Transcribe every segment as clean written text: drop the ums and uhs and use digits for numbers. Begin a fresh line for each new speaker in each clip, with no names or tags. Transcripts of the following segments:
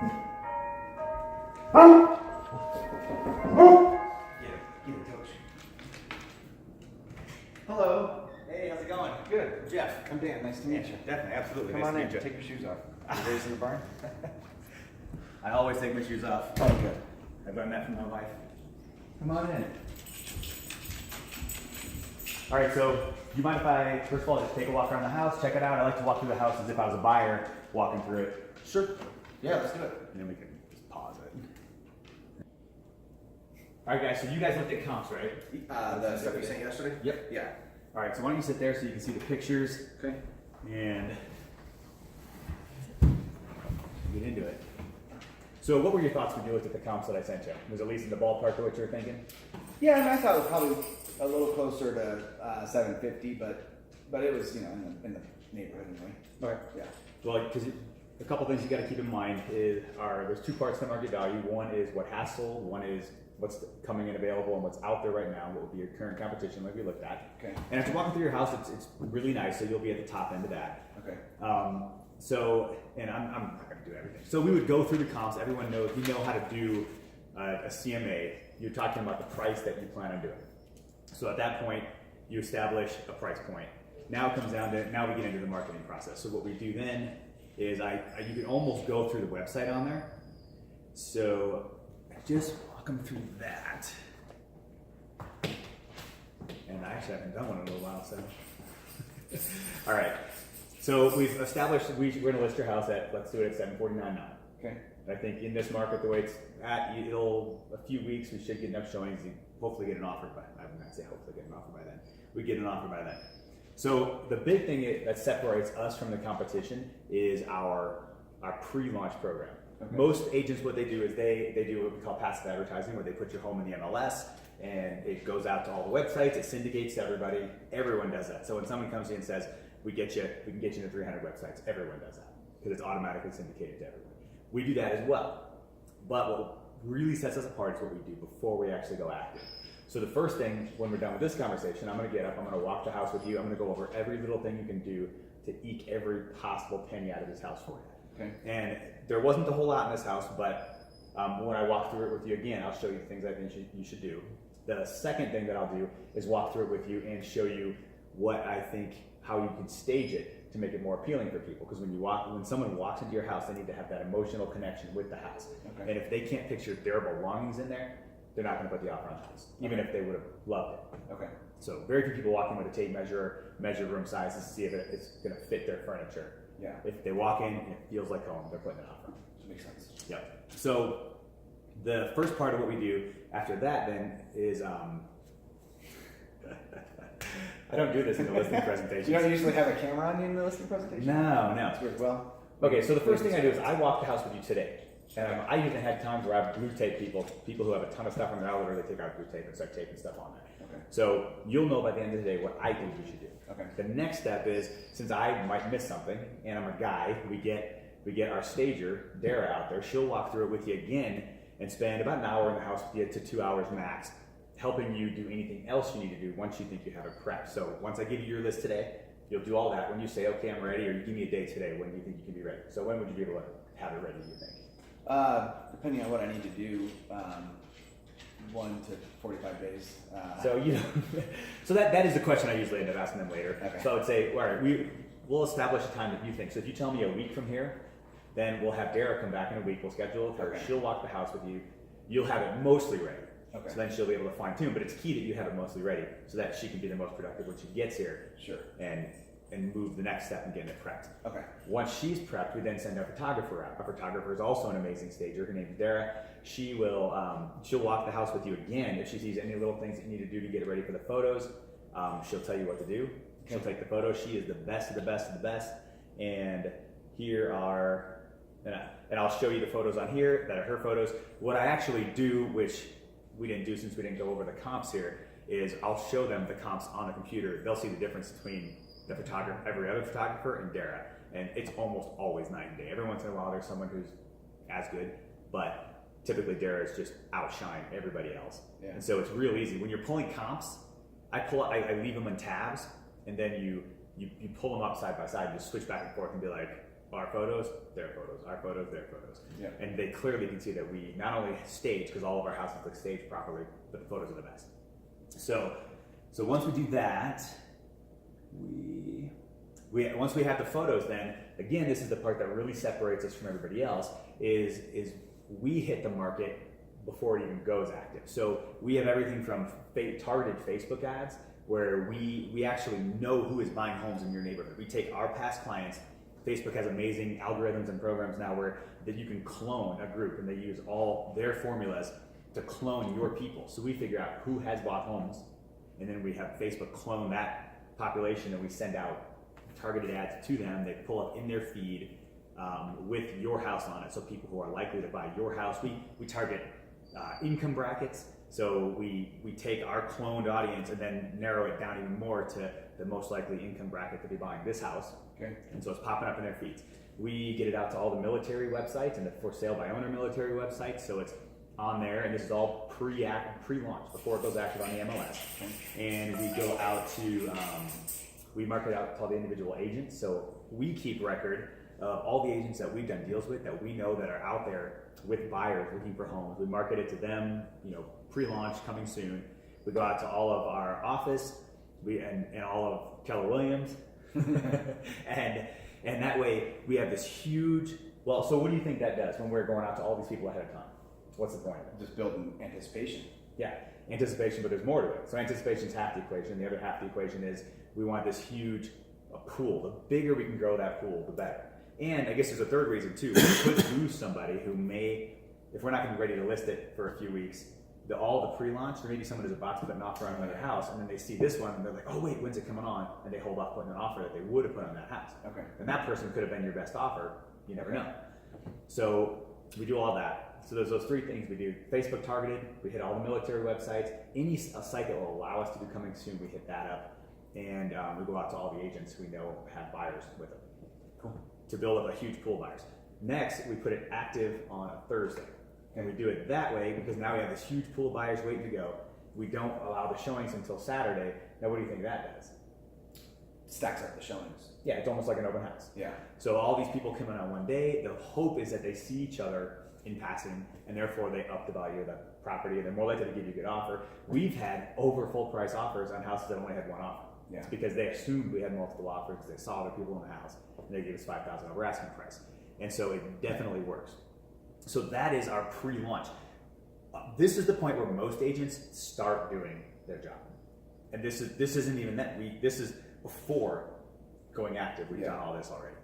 Get it, coach. Hello.
Hey, how's it going?
Good.
Jeff.
I'm Dan. Nice to meet you.
Definitely, absolutely.
Come
Nice
on
to
in.
meet you.
Take your shoes off. You raised in the barn?
I always take my shoes off.
Oh, good.
I've learned that from my wife.
Come on in.
All right, so do you mind if I, first of all, just take a walk around the house, check it out? I like to walk through the house as if I was a buyer walking through it.
Sure. Yeah, let's do it.
And then we can just pause it. All right, guys, so you guys looked at comps, right?
The stuff you sent yesterday?
Yep.
Yeah.
All right, so why don't you sit there so you can see the pictures
Okay.
and get into it. So what were your thoughts when you looked at the comps that I sent you? Was it at least in the ballpark of what you were thinking?
Yeah, I mean, I thought it was probably a little closer to 750, but it was, in the neighborhood anyway.
Okay.
Yeah.
Well, because a couple things you got to keep in mind are there's two parts to market value. One is what has sold. One is what's coming in available and what's out there right now. What would be your current competition, like we looked at.
Okay.
And after walking through your house, it's really nice. So you'll be at the top end of that.
Okay.
And I'm not going to do everything. So we would go through the comps. Everyone knows we know how to do a CMA. You're talking about the price that you plan on doing. So at that point, you establish a price point. Now it comes down to, now we get into the marketing process. So what we do then is you can almost go through the website on there. So I just walk them through that. And I actually haven't done one in a little while, so. All right. So we've established we're going to list your house at, let's do it at $749 now.
Okay.
I think in this market, the way it's at, a few weeks, we should get enough showings to hopefully get an offer by, I'm not say hopefully get an offer by then. We get an offer by then. So the big thing that separates us from the competition is our pre-launch program. Okay. Most agents, what they do is they do what we call passive advertising, where they put your home in the MLS and it goes out to all the websites, it syndicates to everybody. Everyone does that. So when someone comes in and says, we can get you to 300 websites, everyone does that because it's automatically syndicated to everyone. We do that as well. But what really sets us apart is what we do before we actually go active. So the first thing, when we're done with this conversation, I'm going to get up, I'm going to walk the house with you, I'm going to go over every little thing you can do to eke every possible penny out of this house for you.
Okay.
And there wasn't a whole lot in this house, but when I walk through it with you again, I'll show you things I think you should do. The second thing that I'll do is walk through it with you and show you what I think, how you can stage it to make it more appealing for people. Because when someone walks into your house, they need to have that emotional connection with the house. Okay. And if they can't picture their belongings in there, they're not going to put the offer on the house, even if they would have loved it. Okay. So very few people walk in with a tape measure, measure room sizes to see if it's going to fit their furniture. Yeah. If they walk in and it feels like home, they're putting an offer.
That makes sense.
Yep. So the first part of what we do after that then is I don't do this in the listing presentation.
You don't usually have a camera on you in the listing presentation?
No.
That's weird. Well,
okay, so the first thing I do is I walk the house with you today. And I even had times where I blue tape people who have a ton of stuff on their elevator, they take out blue tape and start taping stuff on there. Okay. So you'll know by the end of the day what I think you should do. Okay. The next step is, since I might miss something and I'm a guy, we get our stager, Dara, out there. She'll walk through it with you again and spend about an hour in the house with you to 2 hours max, helping you do anything else you need to do once you think you have it prepped. So once I give you your list today, you'll do all that. When you say, okay, I'm ready, or you give me a date today, when do you think you can be ready? So when would you be able to have it ready, do you think?
Depending on what I need to do, 1 to 45 days.
So that is the question I usually end up asking them later.
Okay.
So I would say, all right, we'll establish a time that you think. So if you tell me a week from here, then we'll have Dara come back in a week. We'll schedule it. Okay. She'll walk the house with you. You'll have it mostly ready. Okay. So then she'll be able to fine tune. But it's key that you have it mostly ready so that she can be the most productive when she gets here.
Sure.
And move the next step in getting it prepped. Okay. Once she's prepped, we then send our photographer out. Our photographer is also an amazing stager. Her name's Dara. She will she'll walk the house with you again. If she sees any little things that you need to do to get it ready for the photos, she'll tell you what to do. She'll take the photos. She is the best of the best of the best. And here are, and I'll show you the photos on here that are her photos. What I actually do, which we didn't do since we didn't go over the comps here, is I'll show them the comps on the computer. They'll see the difference between the photographer, every other photographer, and Dara, and it's almost always night and day. Every once in a while, there's someone who's as good, but typically Dara is just outshine everybody else. Yeah. And so it's real easy when you're pulling comps. I leave them in tabs, and then you pull them up side by side. You switch back and forth and be like, our photos, their photos, our photos, their photos.
Yeah.
And they clearly can see that we not only stage, because all of our houses look staged properly, but the photos are the best. So once we do that, once we have the photos, then again, this is the part that really separates us from everybody else, is we hit the market before it even goes active. So we have everything from targeted Facebook ads, where we actually know who is buying homes in your neighborhood. We take our past clients. Facebook has amazing algorithms and programs now where that you can clone a group, and they use all their formulas to clone your people. So we figure out who has bought homes, and then we have Facebook clone that population, and we send out targeted ads to them. They pull up in their feed with your house on it, so people who are likely to buy your house. We target income brackets, so we take our cloned audience and then narrow it down even more to the most likely income bracket to be buying this house.
Okay.
And so it's popping up in their feeds. We get it out to all the military websites and the for sale by owner military websites, so it's on there, and this is all pre-launch before it goes active on the MLS. And we go out to we market out to all the individual agents, so we keep record of all the agents that we've done deals with that we know that are out there with buyers looking for homes. We market it to them, pre-launch, coming soon. We go out to all of our office, and all of Keller Williams, and that way we have this huge. Well, so what do you think that does when we're going out to all these people ahead of time? What's the point of it?
Just building anticipation.
Yeah, anticipation, but there's more to it. So anticipation is half the equation. The other half of the equation is we want this huge pool. The bigger we can grow that pool, the better. And I guess there's a third reason too. We could lose somebody who may, if we're not going to be ready to list it for a few weeks, all the pre-launch, there may be someone who's about to put an offer on another house, and then they see this one, and they're like, oh wait, when's it coming on? And they hold off putting an offer that they would have put on that house.
Okay.
And that person could have been your best offer. You never know. So we do all that. So there's those three things we do. Facebook targeted, we hit all the military websites. Any site that will allow us to do coming soon, we hit that up. And we go out to all the agents we know have buyers with them.
Cool.
To build up a huge pool of buyers. Next, we put it active on a Thursday. And we do it that way because now we have this huge pool of buyers waiting to go. We don't allow the showings until Saturday. Now, what do you think that does?
Stacks up the showings.
Yeah, it's almost like an open house.
Yeah.
So all these people come in on one day. The hope is that they see each other in passing, and therefore they up the value of the property, and they're more likely to give you a good offer. We've had over full price offers on houses that only had one offer.
Yeah.
It's because they assumed we had multiple offers because they saw other people in the house, and they gave us $5,000 over asking price. And so it definitely works. So that is our pre-launch. This is the point where most agents start doing their job, and this isn't even that. This is before going active. We've done all this already.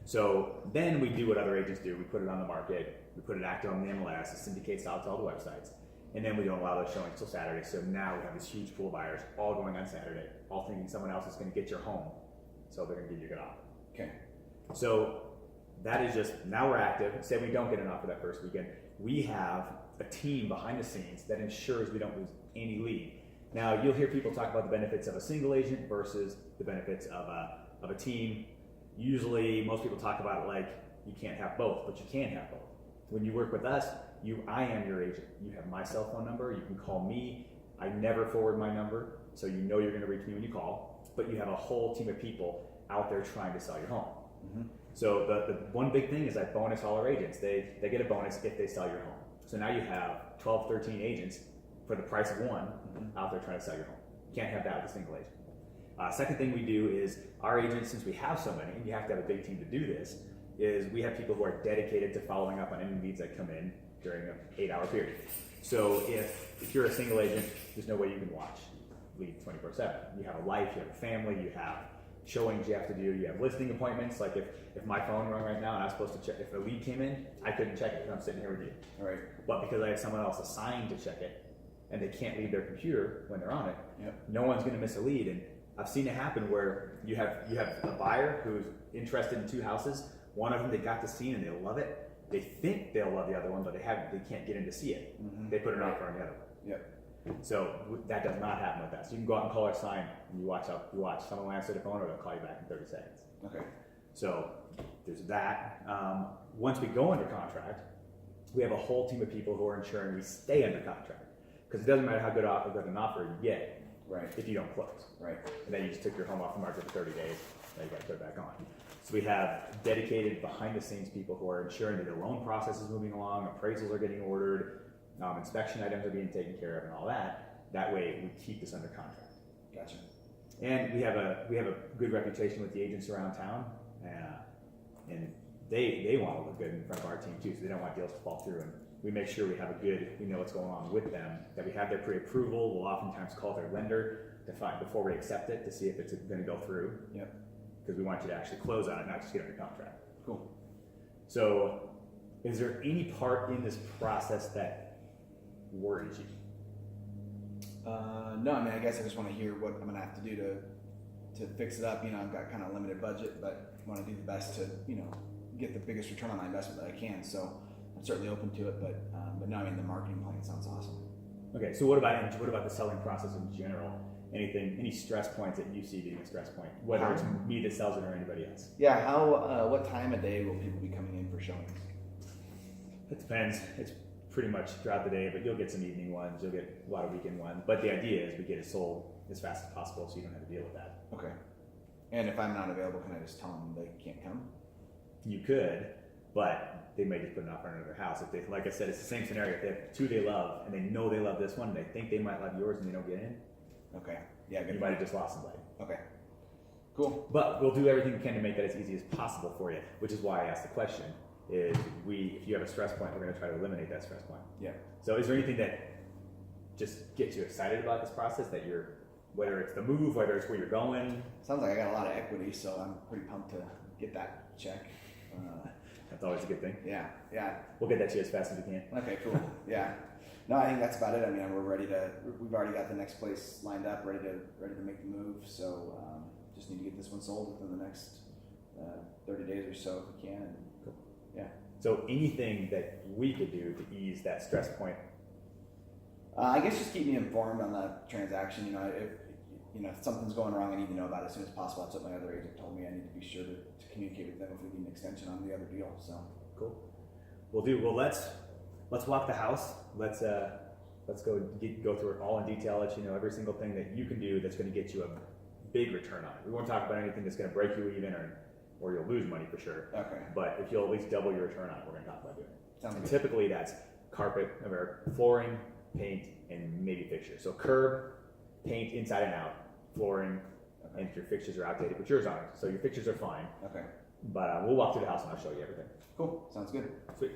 So then we do what other agents do. We put it on the market. We put it active on the MLS. It syndicates out to all the websites, and then we don't allow those showings till Saturday. So now we have this huge pool of buyers all going on Saturday, all thinking someone else is going to get your home, so they're going to give you a good offer.
Okay.
So that is just, now we're active. Say we don't get an offer that first weekend, we have a team behind the scenes that ensures we don't lose any lead. Now, you'll hear people talk about the benefits of a single agent versus the benefits of a team. Usually, most people talk about it like you can't have both, but you can have both. When you work with us, I am your agent. You have my cell phone number. You can call me. I never forward my number, so you know you're going to reach me when you call. But you have a whole team of people out there trying to sell your home. Mm-hmm. So the one big thing is I bonus all our agents. They get a bonus if they sell your home. So now you have 12, 13 agents for the price of one out there trying to sell your home. You can't have that with a single agent. Second thing we do is our agents, since we have so many, and you have to have a big team to do this, is we have people who are dedicated to following up on any leads that come in during an 8-hour period. So if you're a single agent, there's no way you can watch leads 24/7. You have a life, you have a family, you have showings you have to do, you have listing appointments. Like if my phone rang right now and I was supposed to check, if a lead came in, I couldn't check it because I'm sitting here with you.
All right.
But because I have someone else assigned to check it and they can't leave their computer when they're on it, no one's going to miss a lead. And I've seen it happen where you have a buyer who's interested in 2 houses. One of them, they got the scene and they love it. They think they'll love the other one, but they can't get in to see it. Mm-hmm. They put an offer on the other one.
Yep.
So that does not happen with us. You can go out and call our sign and you watch. Someone will answer the phone or they'll call you back in 30 seconds.
Okay.
So there's that. Once we go under contract, we have a whole team of people who are ensuring we stay under contract. Because it doesn't matter how good an offer you get,
right,
if you don't close.
Right.
And then you just took your home off the market for 30 days, now you got to put it back on. So we have dedicated behind the scenes people who are ensuring that the loan process is moving along, appraisals are getting ordered, inspection items are being taken care of and all that. That way we keep this under contract.
Gotcha.
And we have a good reputation with the agents around town, and they want to look good in front of our team too, so they don't want deals to fall through. And we make sure we know what's going on with them, that we have their pre-approval. We'll oftentimes call their lender to find before we accept it to see if it's going to go through.
Yep.
Because we want you to actually close on it, not just get under contract.
Cool.
So, is there any part in this process that worries you?
No, I mean, I guess I just want to hear what I'm gonna have to do to fix it up. You know, I've got kind of limited budget, but want to do the best to, you know, get the biggest return on my investment that I can. So I'm certainly open to it, but no, I mean, the marketing plan sounds awesome.
Okay, so what about the selling process in general? Any stress points that you see being a stress point, whether it's me that sells it or anybody else?
Yeah, what time of day will people be coming in for showings?
It depends. It's pretty much throughout the day, but you'll get some evening ones, you'll get a lot of weekend ones. But the idea is we get it sold as fast as possible so you don't have to deal with that.
Okay. And if I'm not available, can I just tell them they can't come?
You could, but they may just put an offer under their house. If they, like I said, it's the same scenario. If they have two they love and they know they love this one, and they think they might love yours and they don't get in,
Okay. Yeah,
you
good.
might have just lost somebody.
Okay. Cool.
But we'll do everything we can to make that as easy as possible for you, which is why I asked the question. If you have a stress point, we're going to try to eliminate that stress point.
Yeah.
So is there anything that just gets you excited about this process, that whether it's the move, whether it's where you're going?
Sounds like I got a lot of equity, so I'm pretty pumped to get that check.
That's always a good thing.
Yeah. Yeah.
We'll get that to you as fast as we can.
Okay, cool. Yeah. No, I think that's about it. I mean, we've already got the next place lined up, ready to make the move. So just need to get this one sold within the next 30 days or so if we can. And,
Cool.
Yeah.
So anything that we could do to ease that stress point?
I guess just keep me informed on the transaction. You know, if something's going wrong, I need to know about it as soon as possible. That's what my other agent told me. I need to be sure to communicate with them if we need an extension on the other deal. So
Cool. We'll do. Well, let's walk the house. Let's go through it all in detail. Let you know every single thing that you can do that's going to get you a big return on it. We won't talk about anything that's going to break you even or you'll lose money for sure.
okay,
But if you'll at least double your return on it, we're going to talk about doing it.
sounds
And
good.
typically that's carpet or flooring, paint, and maybe fixtures. So curb, paint inside and out, flooring, and if your fixtures are outdated, but yours aren't. So your fixtures are fine.
Okay,
But we'll walk through the house and I'll show you everything.
cool. Sounds good.
Sweet.